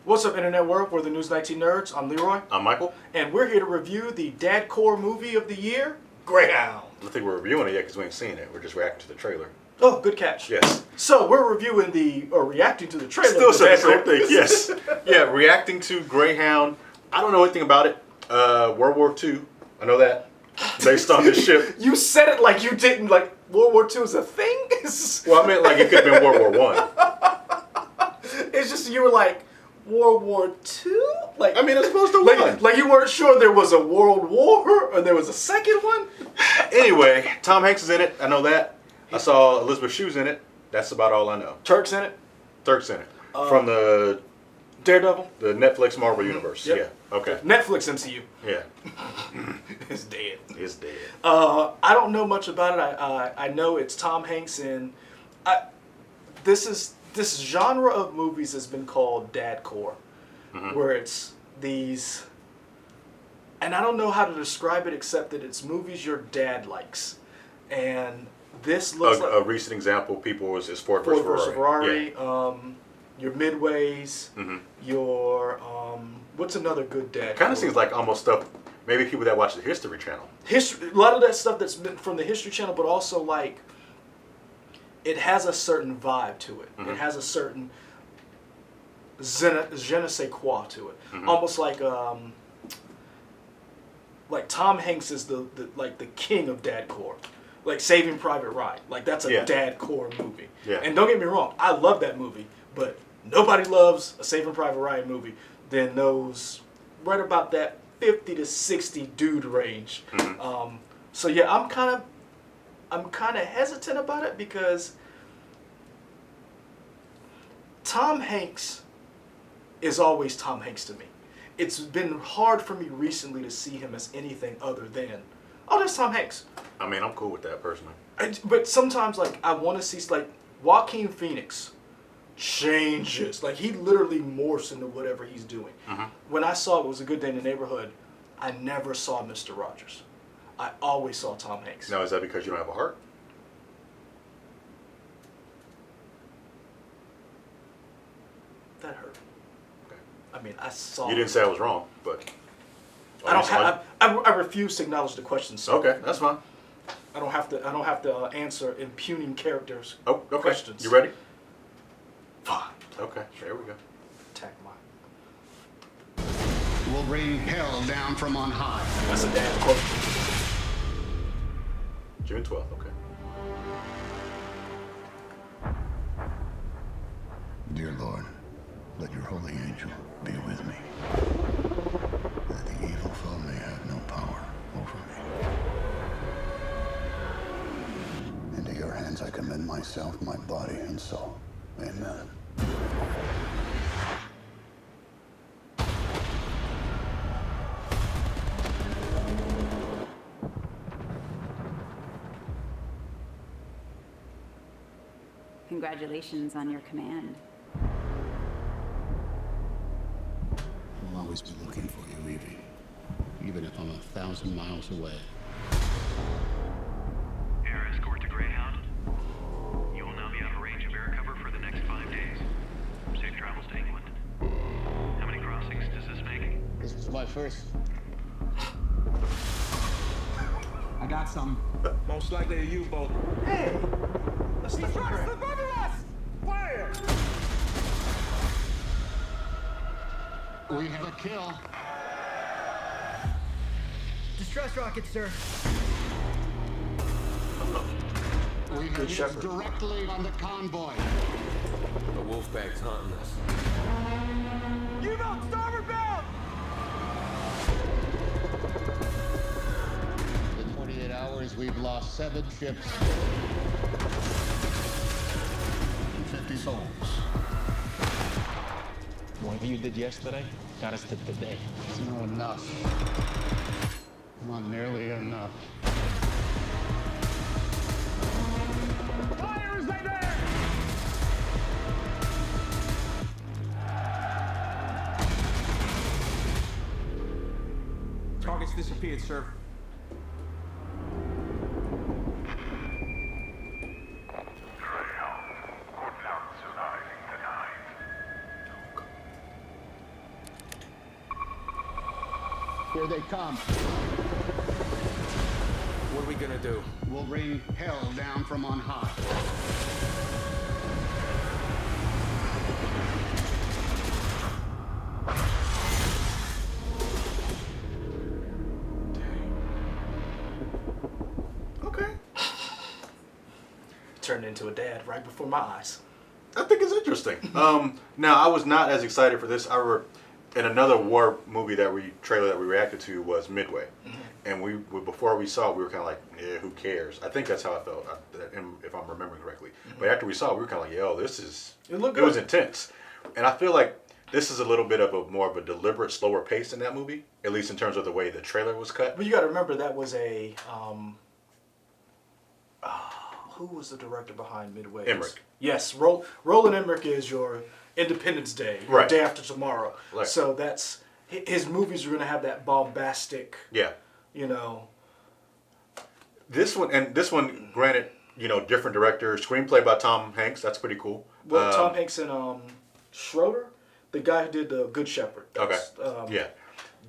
What's up, Internet World? We're the News 19 Nerds. I'm Leroy. I'm Michael. And we're here to review the dadcore movie of the year, Greyhound. I don't think we're reviewing it yet because we ain't seen it. We're just reacting to the trailer. Oh, good catch. Yes. So we're reviewing reacting to the trailer. Still said the same thing, yes. Yeah, reacting to Greyhound. I don't know anything about it. World War II. I know that. Based on this ship. You said it like you didn't, like World War II is a thing? Well, I meant like it could have been World War I. It's just you were like, World War II? Like, I mean, it's supposed to win. Like you weren't sure there was a World War or there was a second one? Anyway, Tom Hanks is in it. I know that. I saw Elizabeth Shue's in it. That's about all I know. Turk's in it? Turk's in it. From the Daredevil? The Netflix Marvel Universe. Yep. Yeah. Okay. Netflix MCU. Yeah. It's dead. It's dead. I don't know much about it. I know it's Tom Hanks in. This genre of movies has been called dadcore, where it's these. And I don't know how to describe it except that it's movies your dad likes, and this looks like a recent example. People is Ford versus Ferrari. Yeah. Your Midways. Your what's another good dad? Kind of seems like almost stuff. Maybe people that watch the History Channel. A lot of that stuff that's been from the History Channel, but also like it has a certain vibe to it. It has a certain je ne sais quoi to it. Almost like Tom Hanks is the king of dadcore. Like Saving Private Ryan. Like that's a dadcore movie. Yeah. And don't get me wrong, I love that movie, but nobody loves a Saving Private Ryan movie than those right about that 50 to 60 dude range. So yeah, I'm kind of hesitant about it because Tom Hanks is always Tom Hanks to me. It's been hard for me recently to see him as anything other than, oh, that's Tom Hanks. I mean, I'm cool with that personally. But sometimes, like, I want to see, like, Joaquin Phoenix changes. Like, he literally morphs into whatever he's doing. When I saw It Was a Good Day in the Neighborhood, I never saw Mr. Rogers. I always saw Tom Hanks. Now, is that because you don't have a heart? That hurt. Okay. I mean, I saw. You didn't say I was wrong, but I don't have. I refuse to acknowledge the question. So okay, that's fine. I don't have to answer impugning characters. Oh, okay. Questions. You ready? Fine. Okay, there we go. Attack mine. Will rain hell down from on high. That's a damn quote. June 12th. Okay. Dear Lord, let your holy angel be with me, that the evil foe may have no power over me. Into your hands I commend myself, my body, and soul. Amen. Congratulations on your command. I'll always be looking for you, Evie, even if I'm 1,000 miles away. Air escort to Greyhound. You will now be out of range of air cover for the next 5 days. Safe travels to England. How many crossings does this make? This is my first. I got some. Most likely a U-boat. Hey, let's slip under us! Fire! We have a kill. Distress rocket, sir. We have hit directly on the convoy. The Wolfpack's hunting us. U-boat, starboard bound! In 48 hours, we've lost 7 ships and 50 souls. Whatever you did yesterday got us to today. It's not enough. Not nearly enough. Fire is there! Target's disappeared, sir. Here they come. What are we gonna do? We'll rain hell down from on high. Okay. Turned into a dad right before my eyes. I think it's interesting. Now I was not as excited for this. In another war movie trailer that we reacted to was Midway, and we before we saw it, we were kind of like, yeah, who cares? I think that's how I felt, if I'm remembering correctly. But after we saw it, we were kind of like, yo, this is It looked it was good. intense, and I feel like this is a little bit of more of a deliberate, slower pace in that movie, at least in terms of the way the trailer was cut. But you got to remember that was a who was the director behind Midway? Emmerich. Yes, Roland Emmerich is your Independence Day, or Right. Day After Tomorrow. Right. So that's his movies are going to have that bombastic, Yeah. you know. This one, granted, different director, screenplay by Tom Hanks. That's pretty cool. Well, Tom Hanks and Schroeder, the guy who did the Good Shepherd. Okay. That's, Yeah.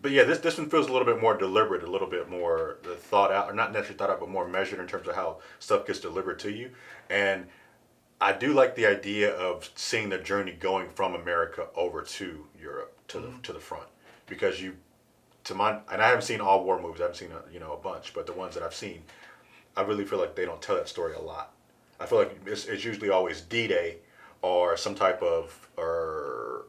But yeah, this one feels a little bit more deliberate, a little bit more thought out, or not necessarily thought out, but more measured in terms of how stuff gets delivered to you. And I do like the idea of seeing the journey going from America over to Europe, to the front, because and I haven't seen all war movies. I haven't seen a bunch, but the ones that I've seen, I really feel like they don't tell that story a lot. I feel like it's usually always D-Day or some type of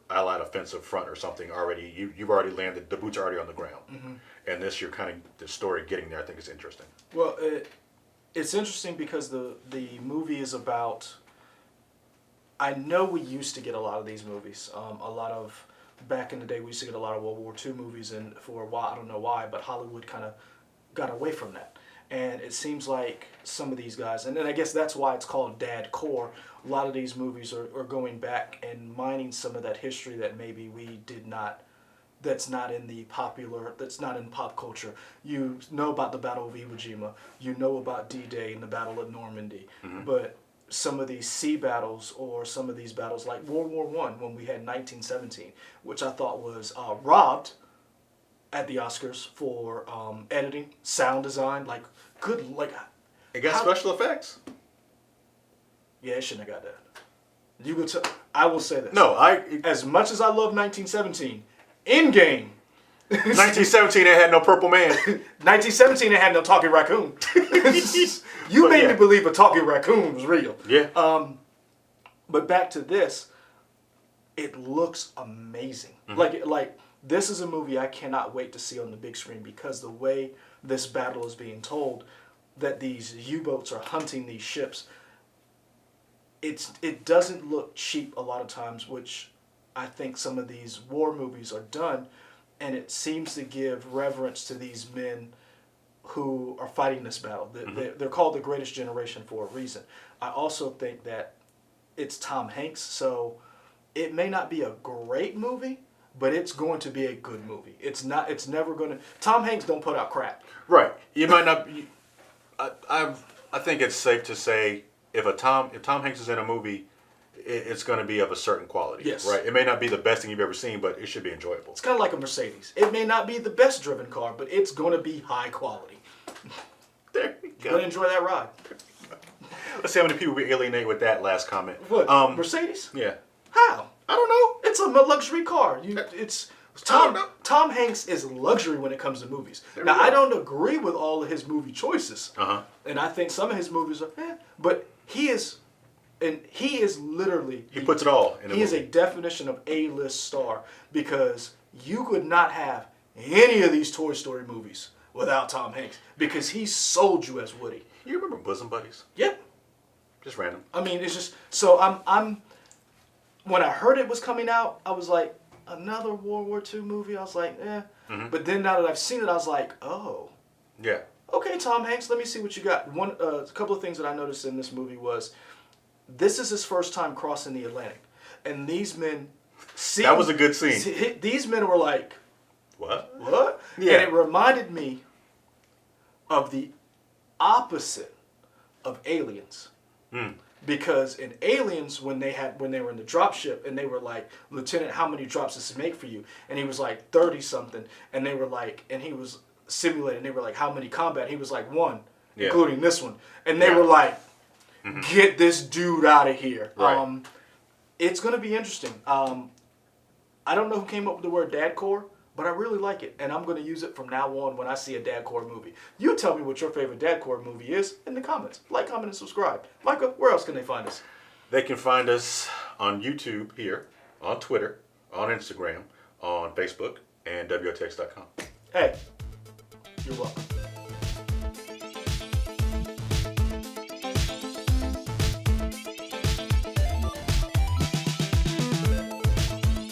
Allied offensive front or something already. You've already landed. The boots are already on the ground, and you're kind of the story getting there. I think is interesting. Well, it's interesting because the movie is about. I know we used to get a lot of these movies. Back in the day, we used to get a lot of World War II movies, and for a while, I don't know why, but Hollywood kind of got away from that. And it seems like some of these guys, and then I guess that's why it's called Dad Core. A lot of these movies are going back and mining some of that history that maybe we did not. That's not in pop culture. You know about the Battle of Iwo Jima. You know about D-Day and the Battle of Normandy. But some of these sea battles, or some of these battles like World War I, when we had 1917, which I thought was robbed at the Oscars for editing, sound design, It got special effects. Yeah, it shouldn't have got that. I will say this. No, As much as I love 1917, Endgame. 1917 it had no purple man. 1917 it had no talking raccoon. You made me believe a talking raccoon was real. Yeah. But back to this, it looks amazing. Like this is a movie I cannot wait to see on the big screen, because the way this battle is being told, that these U-boats are hunting these ships, it doesn't look cheap a lot of times, which I think some of these war movies are done, and it seems to give reverence to these men who are fighting this battle. They're called the greatest generation for a reason. I also think that it's Tom Hanks, so it may not be a great movie, but it's going to be a good movie. It's never going to. Tom Hanks don't put out crap. Right. You might not. I think it's safe to say if Tom Hanks is in a movie, it's going to be of a certain quality. Yes. Right. It may not be the best thing you've ever seen, but it should be enjoyable. It's kind of like a Mercedes. It may not be the best driven car, but it's going to be high quality. There you You're going to enjoy that ride. Let's see how many people we alienate with that last comment. What? Mercedes? Yeah. How? I don't know. It's a luxury car. It's don't know. Tom Hanks is luxury when it comes to movies. There Now, we go. I don't agree with all of his movie choices. Uh-huh. And I think some of his movies are, but he is literally. He puts it all in a He is movie. a definition of A-list star, because you could not have any of these Toy Story movies without Tom Hanks, because he sold you as Woody. You remember Bosom Buddies? Yep. Just random. I mean, it's just so I'm. When I heard it was coming out, I was like, another World War II movie. I was like, eh. But then now that I've seen it, I was like, oh. Yeah. Okay, Tom Hanks, let me see what you got. A couple of things that I noticed in this movie was, this is his first time crossing the Atlantic, and these men. That was a good scene. These men were like, What? what? Yeah. And it reminded me of the opposite of Aliens. Because in Aliens, when they were in the dropship, and they were like, Lieutenant, how many drops does it make for you? And he was like 30 something, and they were like, and he was simulating. They were like, how many combat? He was like 1, including this one, and they were like, get this dude out of here. Right. It's gonna be interesting. I don't know who came up with the word dadcore, but I really like it, and I'm going to use it from now on when I see a dadcore movie. You tell me what your favorite dadcore movie is in the comments. Like, comment, and subscribe. Micah, where else can they find us? They can find us on YouTube here, on Twitter, on Instagram, on Facebook, and WOTX.com. Hey, you're welcome.